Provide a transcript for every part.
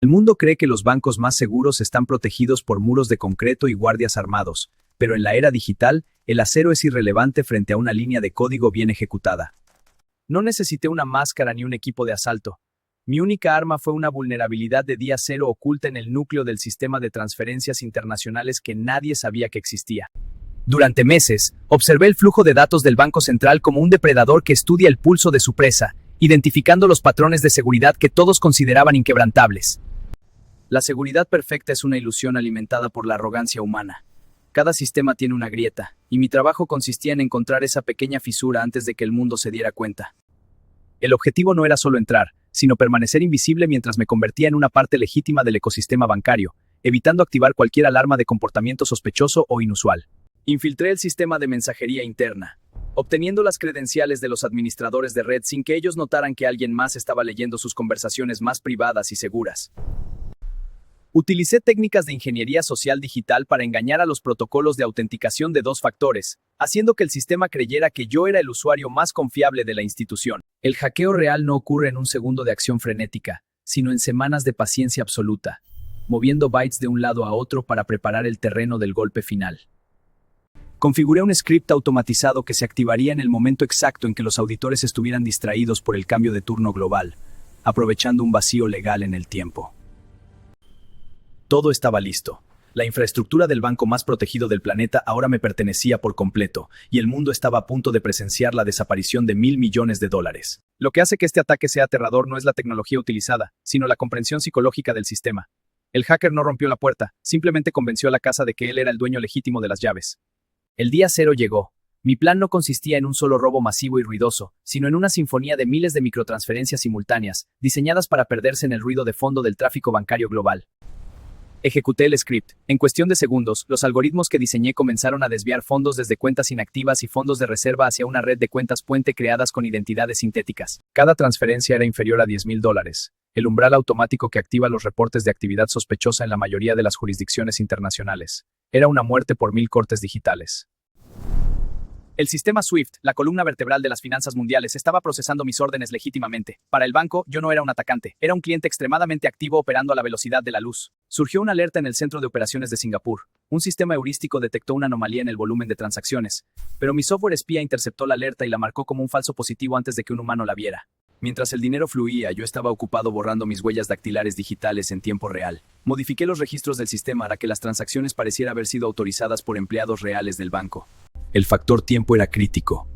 El mundo cree que los bancos más seguros están protegidos por muros de concreto y guardias armados, pero en la era digital, el acero es irrelevante frente a una línea de código bien ejecutada. No necesité una máscara ni un equipo de asalto. Mi única arma fue una vulnerabilidad de día cero oculta en el núcleo del sistema de transferencias internacionales que nadie sabía que existía. Durante meses, observé el flujo de datos del Banco Central como un depredador que estudia el pulso de su presa, identificando los patrones de seguridad que todos consideraban inquebrantables. La seguridad perfecta es una ilusión alimentada por la arrogancia humana. Cada sistema tiene una grieta, y mi trabajo consistía en encontrar esa pequeña fisura antes de que el mundo se diera cuenta. El objetivo no era solo entrar, sino permanecer invisible mientras me convertía en una parte legítima del ecosistema bancario, evitando activar cualquier alarma de comportamiento sospechoso o inusual. Infiltré el sistema de mensajería interna, obteniendo las credenciales de los administradores de red sin que ellos notaran que alguien más estaba leyendo sus conversaciones más privadas y seguras. Utilicé técnicas de ingeniería social digital para engañar a los protocolos de autenticación de 2 factores, haciendo que el sistema creyera que yo era el usuario más confiable de la institución. El hackeo real no ocurre en un segundo de acción frenética, sino en semanas de paciencia absoluta, moviendo bytes de un lado a otro para preparar el terreno del golpe final. Configuré un script automatizado que se activaría en el momento exacto en que los auditores estuvieran distraídos por el cambio de turno global, aprovechando un vacío legal en el tiempo. Todo estaba listo. La infraestructura del banco más protegido del planeta ahora me pertenecía por completo, y el mundo estaba a punto de presenciar la desaparición de $1.000 millones. Lo que hace que este ataque sea aterrador no es la tecnología utilizada, sino la comprensión psicológica del sistema. El hacker no rompió la puerta, simplemente convenció a la casa de que él era el dueño legítimo de las llaves. El día cero llegó. Mi plan no consistía en un solo robo masivo y ruidoso, sino en una sinfonía de miles de microtransferencias simultáneas, diseñadas para perderse en el ruido de fondo del tráfico bancario global. Ejecuté el script. En cuestión de segundos, los algoritmos que diseñé comenzaron a desviar fondos desde cuentas inactivas y fondos de reserva hacia una red de cuentas puente creadas con identidades sintéticas. Cada transferencia era inferior a $10.000, el umbral automático que activa los reportes de actividad sospechosa en la mayoría de las jurisdicciones internacionales. Era una muerte por 1.000 cortes digitales. El sistema SWIFT, la columna vertebral de las finanzas mundiales, estaba procesando mis órdenes legítimamente. Para el banco, yo no era un atacante, era un cliente extremadamente activo operando a la velocidad de la luz. Surgió una alerta en el centro de operaciones de Singapur. Un sistema heurístico detectó una anomalía en el volumen de transacciones, pero mi software espía interceptó la alerta y la marcó como un falso positivo antes de que un humano la viera. Mientras el dinero fluía, yo estaba ocupado borrando mis huellas dactilares digitales en tiempo real. Modifiqué los registros del sistema para que las transacciones pareciera haber sido autorizadas por empleados reales del banco. El factor tiempo era crítico.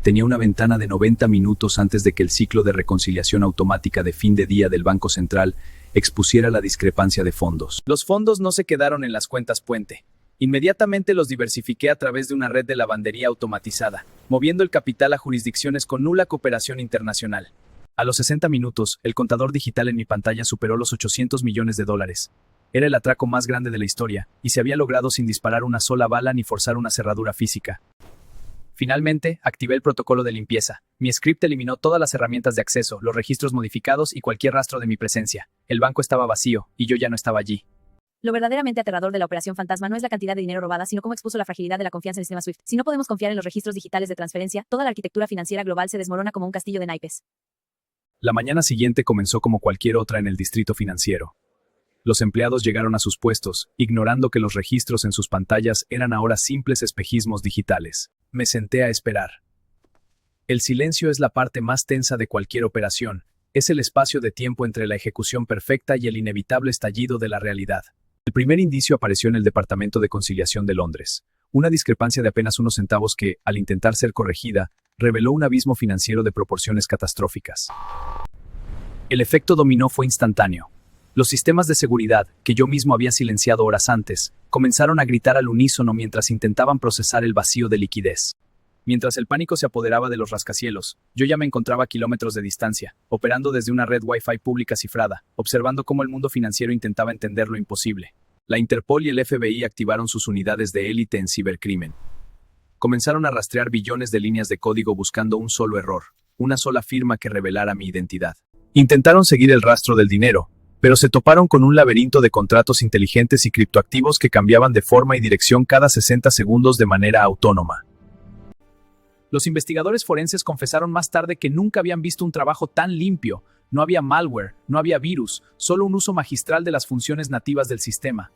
Tenía una ventana de 90 minutos antes de que el ciclo de reconciliación automática de fin de día del Banco Central expusiera la discrepancia de fondos. Los fondos no se quedaron en las cuentas puente. Inmediatamente los diversifiqué a través de una red de lavandería automatizada, moviendo el capital a jurisdicciones con nula cooperación internacional. A los 60 minutos, el contador digital en mi pantalla superó los $800 millones. Era el atraco más grande de la historia, y se había logrado sin disparar una sola bala ni forzar una cerradura física. Finalmente, activé el protocolo de limpieza. Mi script eliminó todas las herramientas de acceso, los registros modificados y cualquier rastro de mi presencia. El banco estaba vacío, y yo ya no estaba allí. Lo verdaderamente aterrador de la operación fantasma no es la cantidad de dinero robada, sino cómo expuso la fragilidad de la confianza en el sistema SWIFT. Si no podemos confiar en los registros digitales de transferencia, toda la arquitectura financiera global se desmorona como un castillo de naipes. La mañana siguiente comenzó como cualquier otra en el distrito financiero. Los empleados llegaron a sus puestos, ignorando que los registros en sus pantallas eran ahora simples espejismos digitales. Me senté a esperar. El silencio es la parte más tensa de cualquier operación. Es el espacio de tiempo entre la ejecución perfecta y el inevitable estallido de la realidad. El primer indicio apareció en el Departamento de Conciliación de Londres. Una discrepancia de apenas unos centavos que, al intentar ser corregida, reveló un abismo financiero de proporciones catastróficas. El efecto dominó fue instantáneo. Los sistemas de seguridad, que yo mismo había silenciado horas antes, comenzaron a gritar al unísono mientras intentaban procesar el vacío de liquidez. Mientras el pánico se apoderaba de los rascacielos, yo ya me encontraba a kilómetros de distancia, operando desde una red Wi-Fi pública cifrada, observando cómo el mundo financiero intentaba entender lo imposible. La Interpol y el FBI activaron sus unidades de élite en cibercrimen. Comenzaron a rastrear billones de líneas de código buscando un solo error, una sola firma que revelara mi identidad. Intentaron seguir el rastro del dinero, pero se toparon con un laberinto de contratos inteligentes y criptoactivos que cambiaban de forma y dirección cada 60 segundos de manera autónoma. Los investigadores forenses confesaron más tarde que nunca habían visto un trabajo tan limpio, No había malware, no había virus, solo un uso magistral de las funciones nativas del sistema.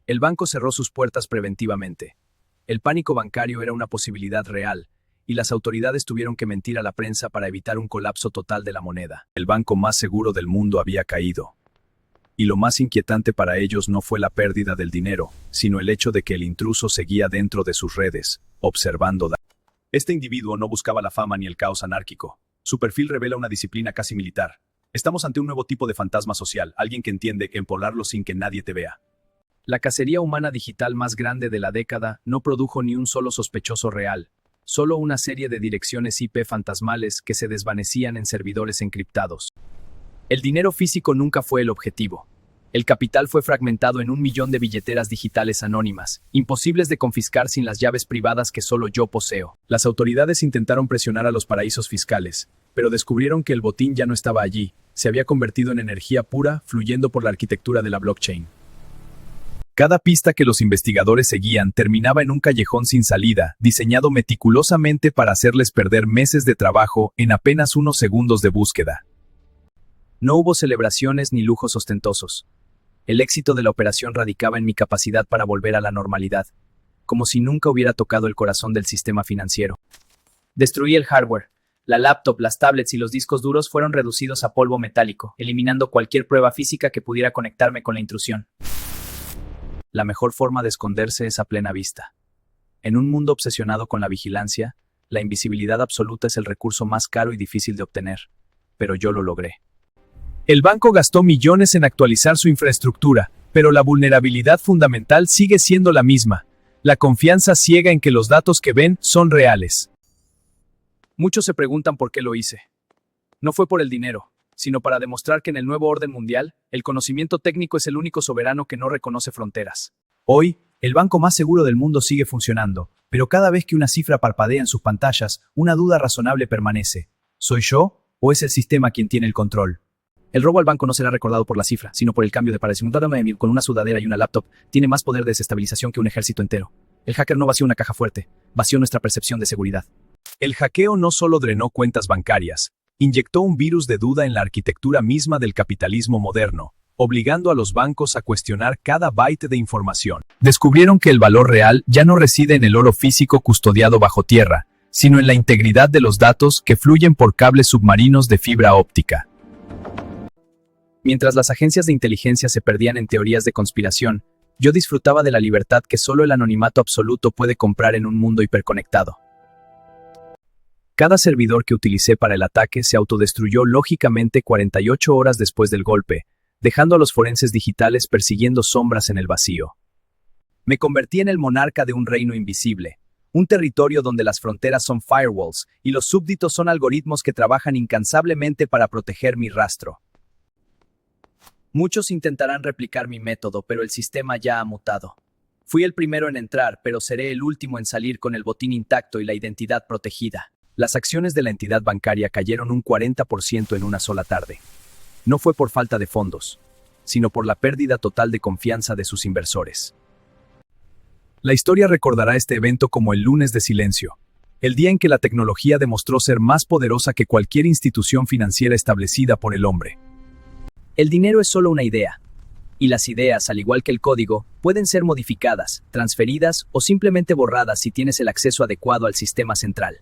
El banco cerró sus puertas preventivamente. El pánico bancario era una posibilidad real, y las autoridades tuvieron que mentir a la prensa para evitar un colapso total de la moneda. El banco más seguro del mundo había caído. Y lo más inquietante para ellos no fue la pérdida del dinero, sino el hecho de que el intruso seguía dentro de sus redes, observando. Este individuo no buscaba la fama ni el caos anárquico. Su perfil revela una disciplina casi militar. Estamos ante un nuevo tipo de fantasma social, alguien que entiende que empolarlo sin que nadie te vea. La cacería humana digital más grande de la década no produjo ni un solo sospechoso real, solo una serie de direcciones IP fantasmales que se desvanecían en servidores encriptados. El dinero físico nunca fue el objetivo. El capital fue fragmentado en 1 millón de billeteras digitales anónimas, imposibles de confiscar sin las llaves privadas que solo yo poseo. Las autoridades intentaron presionar a los paraísos fiscales, pero descubrieron que el botín ya no estaba allí, se había convertido en energía pura, fluyendo por la arquitectura de la blockchain. Cada pista que los investigadores seguían terminaba en un callejón sin salida, diseñado meticulosamente para hacerles perder meses de trabajo en apenas unos segundos de búsqueda. No hubo celebraciones ni lujos ostentosos. El éxito de la operación radicaba en mi capacidad para volver a la normalidad, como si nunca hubiera tocado el corazón del sistema financiero. Destruí el hardware. La laptop, las tablets y los discos duros fueron reducidos a polvo metálico, eliminando cualquier prueba física que pudiera conectarme con la intrusión. La mejor forma de esconderse es a plena vista. En un mundo obsesionado con la vigilancia, la invisibilidad absoluta es el recurso más caro y difícil de obtener. Pero yo lo logré. El banco gastó millones en actualizar su infraestructura, pero la vulnerabilidad fundamental sigue siendo la misma. La confianza ciega en que los datos que ven son reales. Muchos se preguntan por qué lo hice. No fue por el dinero, sino para demostrar que en el nuevo orden mundial, el conocimiento técnico es el único soberano que no reconoce fronteras. Hoy, el banco más seguro del mundo sigue funcionando, pero cada vez que una cifra parpadea en sus pantallas, una duda razonable permanece. ¿Soy yo o es el sistema quien tiene el control? El robo al banco no será recordado por la cifra, sino por el cambio de parecimiento. Con una sudadera y una laptop, tiene más poder de desestabilización que un ejército entero. El hacker no vació una caja fuerte, vació nuestra percepción de seguridad. El hackeo no solo drenó cuentas bancarias, inyectó un virus de duda en la arquitectura misma del capitalismo moderno, obligando a los bancos a cuestionar cada byte de información. Descubrieron que el valor real ya no reside en el oro físico custodiado bajo tierra, sino en la integridad de los datos que fluyen por cables submarinos de fibra óptica. Mientras las agencias de inteligencia se perdían en teorías de conspiración, yo disfrutaba de la libertad que solo el anonimato absoluto puede comprar en un mundo hiperconectado. Cada servidor que utilicé para el ataque se autodestruyó lógicamente 48 horas después del golpe, dejando a los forenses digitales persiguiendo sombras en el vacío. Me convertí en el monarca de un reino invisible, un territorio donde las fronteras son firewalls y los súbditos son algoritmos que trabajan incansablemente para proteger mi rastro. Muchos intentarán replicar mi método, pero el sistema ya ha mutado. Fui el primero en entrar, pero seré el último en salir con el botín intacto y la identidad protegida. Las acciones de la entidad bancaria cayeron un 40% en una sola tarde. No fue por falta de fondos, sino por la pérdida total de confianza de sus inversores. La historia recordará este evento como el lunes de silencio, el día en que la tecnología demostró ser más poderosa que cualquier institución financiera establecida por el hombre. El dinero es solo una idea, y las ideas, al igual que el código, pueden ser modificadas, transferidas o simplemente borradas si tienes el acceso adecuado al sistema central.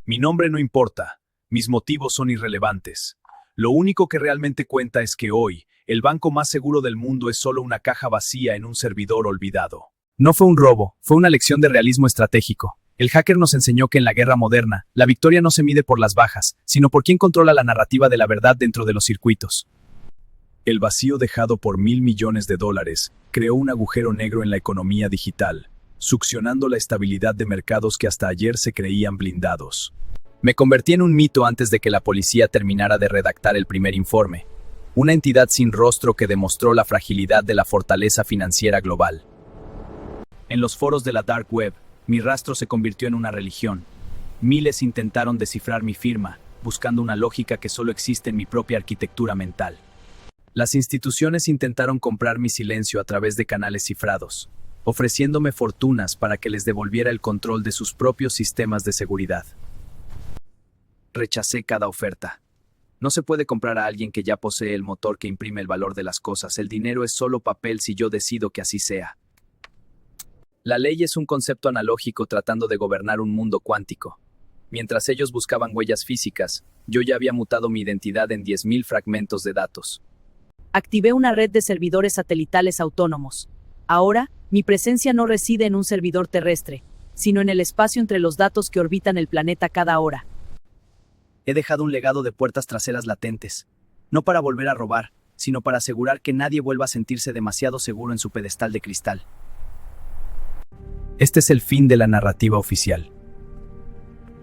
Mi nombre no importa, mis motivos son irrelevantes. Lo único que realmente cuenta es que hoy, el banco más seguro del mundo es solo una caja vacía en un servidor olvidado. No fue un robo, fue una lección de realismo estratégico. El hacker nos enseñó que en la guerra moderna, la victoria no se mide por las bajas, sino por quién controla la narrativa de la verdad dentro de los circuitos. El vacío dejado por $1.000 millones creó un agujero negro en la economía digital, succionando la estabilidad de mercados que hasta ayer se creían blindados. Me convertí en un mito antes de que la policía terminara de redactar el primer informe, una entidad sin rostro que demostró la fragilidad de la fortaleza financiera global. En los foros de la Dark Web, mi rastro se convirtió en una religión. Miles intentaron descifrar mi firma, buscando una lógica que solo existe en mi propia arquitectura mental. Las instituciones intentaron comprar mi silencio a través de canales cifrados, ofreciéndome fortunas para que les devolviera el control de sus propios sistemas de seguridad. Rechacé cada oferta. No se puede comprar a alguien que ya posee el motor que imprime el valor de las cosas. El dinero es solo papel si yo decido que así sea. La ley es un concepto analógico tratando de gobernar un mundo cuántico. Mientras ellos buscaban huellas físicas, yo ya había mutado mi identidad en 10.000 fragmentos de datos. Activé una red de servidores satelitales autónomos. Ahora, mi presencia no reside en un servidor terrestre, sino en el espacio entre los datos que orbitan el planeta cada hora. He dejado un legado de puertas traseras latentes, no para volver a robar, sino para asegurar que nadie vuelva a sentirse demasiado seguro en su pedestal de cristal. Este es el fin de la narrativa oficial.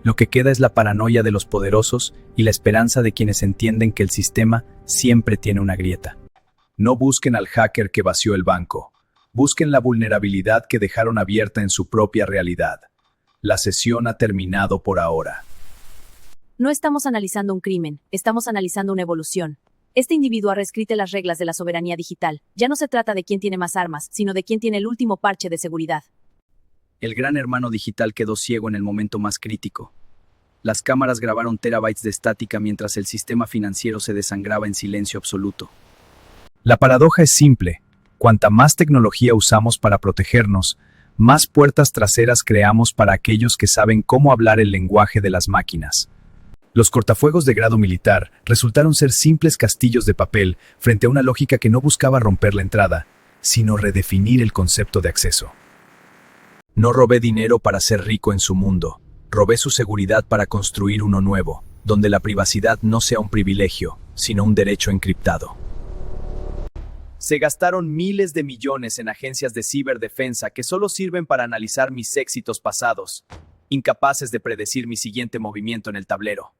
Lo que queda es la paranoia de los poderosos y la esperanza de quienes entienden que el sistema siempre tiene una grieta. No busquen al hacker que vació el banco. Busquen la vulnerabilidad que dejaron abierta en su propia realidad. La sesión ha terminado por ahora. No estamos analizando un crimen, estamos analizando una evolución. Este individuo ha reescrito las reglas de la soberanía digital. Ya no se trata de quién tiene más armas, sino de quién tiene el último parche de seguridad. El gran hermano digital quedó ciego en el momento más crítico. Las cámaras grabaron terabytes de estática mientras el sistema financiero se desangraba en silencio absoluto. La paradoja es simple. Cuanta más tecnología usamos para protegernos, más puertas traseras creamos para aquellos que saben cómo hablar el lenguaje de las máquinas. Los cortafuegos de grado militar resultaron ser simples castillos de papel frente a una lógica que no buscaba romper la entrada, sino redefinir el concepto de acceso. No robé dinero para ser rico en su mundo. Robé su seguridad para construir uno nuevo, donde la privacidad no sea un privilegio, sino un derecho encriptado. Se gastaron miles de millones en agencias de ciberdefensa que solo sirven para analizar mis éxitos pasados, incapaces de predecir mi siguiente movimiento en el tablero.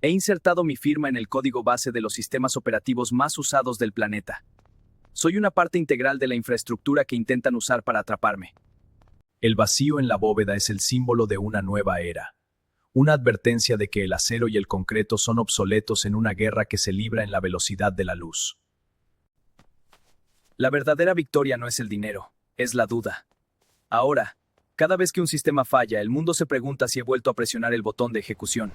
He insertado mi firma en el código base de los sistemas operativos más usados del planeta. Soy una parte integral de la infraestructura que intentan usar para atraparme. El vacío en la bóveda es el símbolo de una nueva era. Una advertencia de que el acero y el concreto son obsoletos en una guerra que se libra en la velocidad de la luz. La verdadera victoria no es el dinero, es la duda. Ahora, cada vez que un sistema falla, el mundo se pregunta si he vuelto a presionar el botón de ejecución.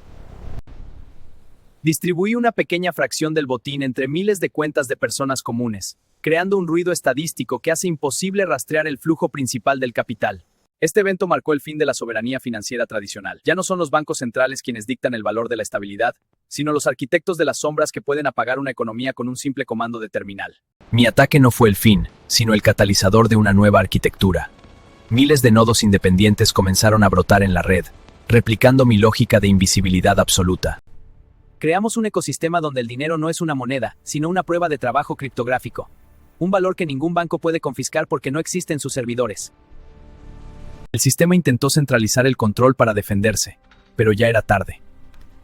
Distribuí una pequeña fracción del botín entre miles de cuentas de personas comunes, creando un ruido estadístico que hace imposible rastrear el flujo principal del capital. Este evento marcó el fin de la soberanía financiera tradicional. Ya no son los bancos centrales quienes dictan el valor de la estabilidad, sino los arquitectos de las sombras que pueden apagar una economía con un simple comando de terminal. Mi ataque no fue el fin, sino el catalizador de una nueva arquitectura. Miles de nodos independientes comenzaron a brotar en la red, replicando mi lógica de invisibilidad absoluta. Creamos un ecosistema donde el dinero no es una moneda, sino una prueba de trabajo criptográfico. Un valor que ningún banco puede confiscar porque no existe en sus servidores. El sistema intentó centralizar el control para defenderse, pero ya era tarde.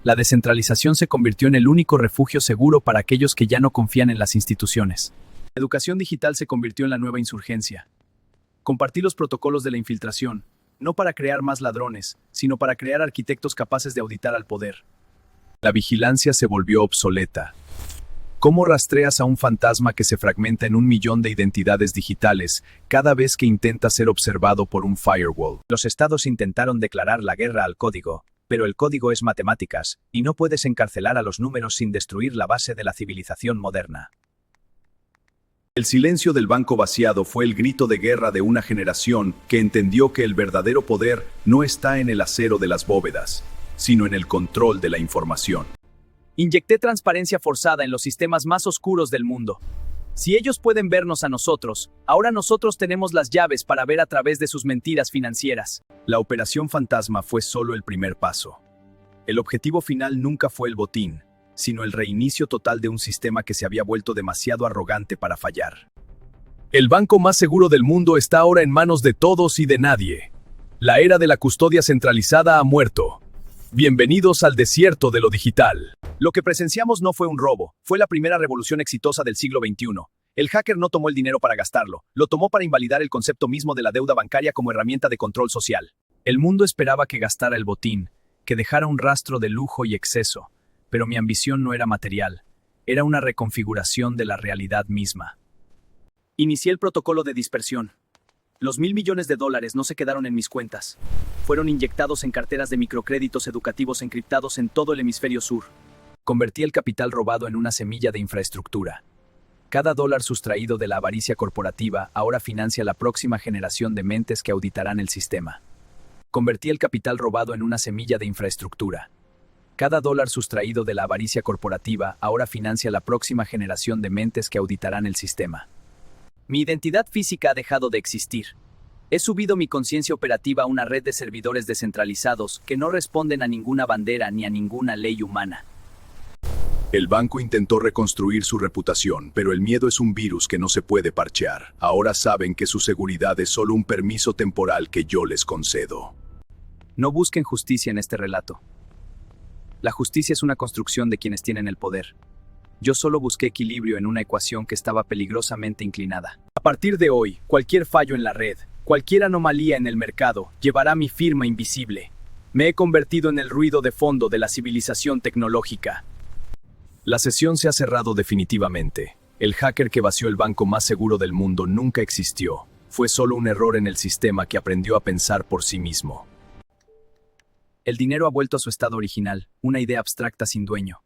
La descentralización se convirtió en el único refugio seguro para aquellos que ya no confían en las instituciones. La educación digital se convirtió en la nueva insurgencia. Compartí los protocolos de la infiltración, no para crear más ladrones, sino para crear arquitectos capaces de auditar al poder. La vigilancia se volvió obsoleta. ¿Cómo rastreas a un fantasma que se fragmenta en 1 millón de identidades digitales cada vez que intenta ser observado por un firewall? Los estados intentaron declarar la guerra al código, pero el código es matemáticas, y no puedes encarcelar a los números sin destruir la base de la civilización moderna. El silencio del banco vaciado fue el grito de guerra de una generación que entendió que el verdadero poder no está en el acero de las bóvedas, sino en el control de la información. Inyecté transparencia forzada en los sistemas más oscuros del mundo. Si ellos pueden vernos a nosotros, ahora nosotros tenemos las llaves para ver a través de sus mentiras financieras. La operación fantasma fue solo el primer paso. El objetivo final nunca fue el botín, sino el reinicio total de un sistema que se había vuelto demasiado arrogante para fallar. El banco más seguro del mundo está ahora en manos de todos y de nadie. La era de la custodia centralizada ha muerto. Bienvenidos al desierto de lo digital. Lo que presenciamos no fue un robo, fue la primera revolución exitosa del siglo XXI. El hacker no tomó el dinero para gastarlo, lo tomó para invalidar el concepto mismo de la deuda bancaria como herramienta de control social. El mundo esperaba que gastara el botín, que dejara un rastro de lujo y exceso, pero mi ambición no era material, era una reconfiguración de la realidad misma. Inicié el protocolo de dispersión. Los $1.000 millones no se quedaron en mis cuentas. Fueron inyectados en carteras de microcréditos educativos encriptados en todo el hemisferio sur. Convertí el capital robado en una semilla de infraestructura. Cada dólar sustraído de la avaricia corporativa ahora financia la próxima generación de mentes que auditarán el sistema. Convertí el capital robado en una semilla de infraestructura. Cada dólar sustraído de la avaricia corporativa ahora financia la próxima generación de mentes que auditarán el sistema. Mi identidad física ha dejado de existir. He subido mi conciencia operativa a una red de servidores descentralizados que no responden a ninguna bandera ni a ninguna ley humana. El banco intentó reconstruir su reputación, pero el miedo es un virus que no se puede parchear. Ahora saben que su seguridad es solo un permiso temporal que yo les concedo. No busquen justicia en este relato. La justicia es una construcción de quienes tienen el poder. Yo solo busqué equilibrio en una ecuación que estaba peligrosamente inclinada. A partir de hoy, cualquier fallo en la red, cualquier anomalía en el mercado, llevará mi firma invisible. Me he convertido en el ruido de fondo de la civilización tecnológica. La sesión se ha cerrado definitivamente. El hacker que vació el banco más seguro del mundo nunca existió. Fue solo un error en el sistema que aprendió a pensar por sí mismo. El dinero ha vuelto a su estado original, una idea abstracta sin dueño.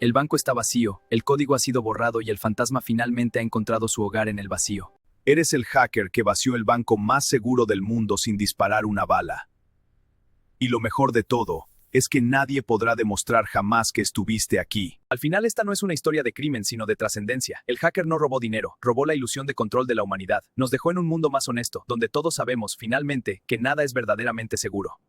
El banco está vacío, el código ha sido borrado y el fantasma finalmente ha encontrado su hogar en el vacío. Eres el hacker que vació el banco más seguro del mundo sin disparar una bala. Y lo mejor de todo es que nadie podrá demostrar jamás que estuviste aquí. Al final esta no es una historia de crimen, sino de trascendencia. El hacker no robó dinero, robó la ilusión de control de la humanidad. Nos dejó en un mundo más honesto, donde todos sabemos, finalmente, que nada es verdaderamente seguro.